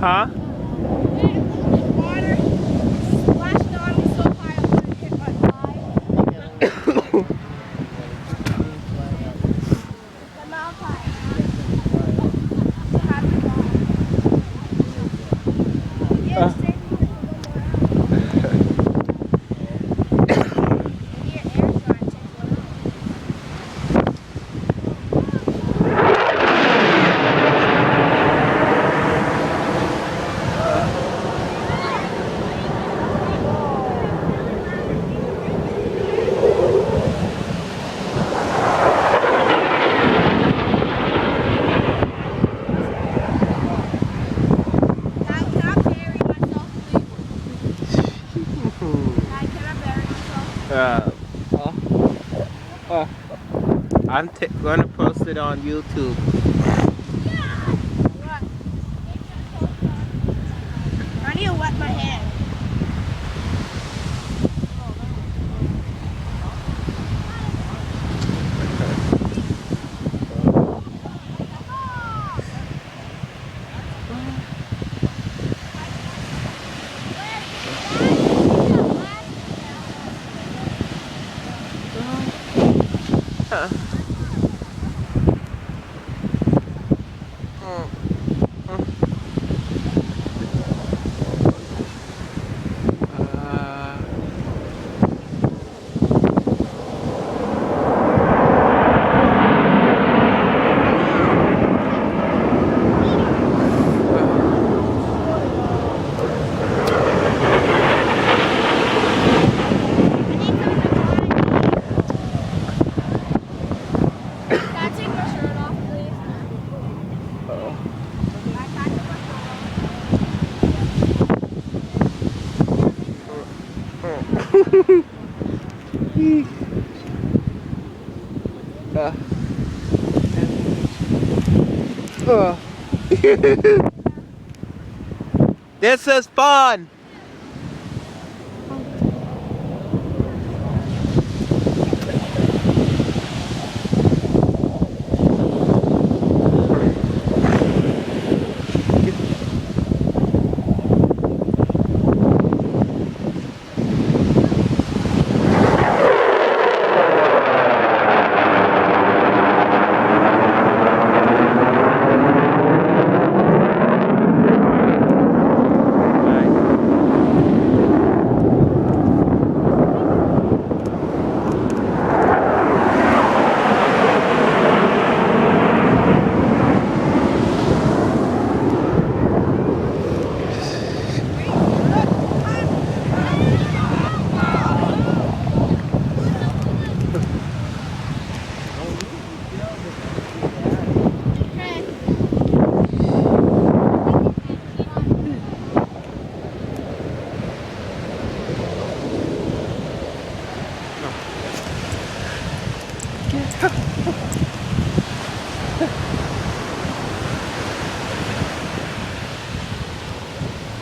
Huh? Water splashed on me so high I wanted to hit my eye. The mouth high. How do we go? Yeah, stay here for a Maybe your air's trying to take one out. Dad, can I bury myself, please? Dad, can I bury myself? I'm gonna post it on YouTube. What? I need to wet my hand. Can I take my shirt off, please? This is fun.